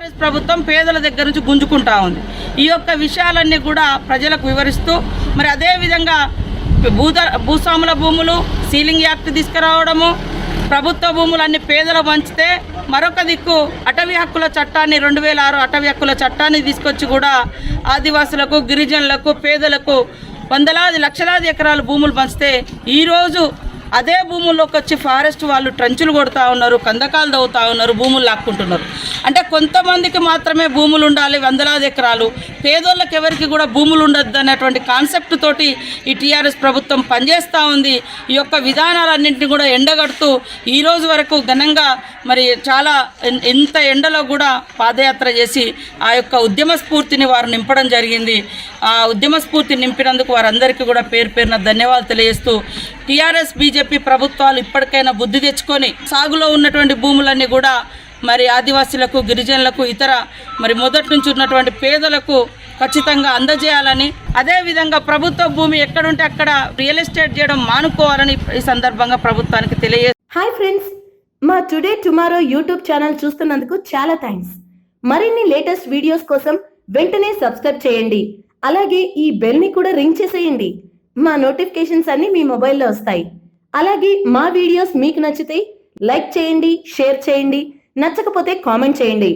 TRS ప్రభుత్వం పేదల దగ్గర నుంచి గుంజుకుంటా ఉంది. ఈ యొక్క విషయాలన్నీ కూడా ప్రజలకు వివరిస్తూ మరి అదేవిధంగా భూస్వాముల భూములు సీలింగ్ యాక్ట్ తీసుకురావడము, ప్రభుత్వ భూములు అన్ని పేదలు పంచితే మరొక దిక్కు అటవీ హక్కుల చట్టాన్ని 2006 అటవీ హక్కుల చట్టాన్ని తీసుకొచ్చి కూడా ఆదివాసులకు, గిరిజనులకు, పేదలకు వందలాది లక్షలాది ఎకరాల భూములు పంచితే ఈరోజు అదే భూముల్లోకి వచ్చి ఫారెస్ట్ వాళ్ళు ట్రంచులు కొడుతూ ఉన్నారు, కందకాలు తవ్వుతూ ఉన్నారు, భూములు లాక్కుంటున్నారు. అంటే కొంతమందికి మాత్రమే భూములు ఉండాలి, వందలాది ఎకరాలు, పేదోళ్ళకి ఎవరికి కూడా భూములు ఉండద్దు అనేటువంటి కాన్సెప్ట్ తోటి ఈ టీఆర్ఎస్ ప్రభుత్వం పనిచేస్తూ ఉంది. ఈ యొక్క విధానాలన్నింటినీ కూడా ఎండగడుతూ ఈరోజు వరకు ఘనంగా మరి చాలా ఎంత ఎండలో కూడా పాదయాత్ర చేసి ఆ యొక్క ఉద్యమ స్ఫూర్తిని వారు నింపడం జరిగింది. ఆ ఉద్యమ స్ఫూర్తిని నింపినందుకు వారందరికీ కూడా పేరు పేరున ధన్యవాదాలు తెలియజేస్తూ టీఆర్ఎస్ బీజేపీ ప్రభుత్వాలు ఇప్పటికైనా బుద్ధి తెచ్చుకొని సాగులో ఉన్నటువంటి భూములన్నీ కూడా మరి ఆదివాసీలకు, గిరిజనులకు, ఇతర మరి మొదటి నుంచి ఉన్నటువంటి పేదలకు ఖచ్చితంగా అందజేయాలని, అదేవిధంగా ప్రభుత్వ భూమి ఎక్కడుంటే అక్కడ రియల్ ఎస్టేట్ చేయడం మానుకోవాలని ఈ సందర్భంగా ప్రభుత్వానికి తెలియజేస్తారు. హాయ్ ఫ్రెండ్స్, మా టుడే టుమారో యూట్యూబ్ ఛానల్ చూస్తున్నందుకు చాలా థ్యాంక్స్. మరిన్ని లేటెస్ట్ వీడియోస్ కోసం వెంటనే సబ్స్క్రైబ్ చేయండి. అలాగే ఈ బెల్ని కూడా రింగ్ చేసేయండి. మా నోటిఫికేషన్స్ అన్ని మీ మొబైల్లో వస్తాయి. అలాగే మా వీడియోస్ మీకు నచ్చితే లైక్ చేయండి, షేర్ చేయండి, నచ్చకపోతే కామెంట్ చేయండి.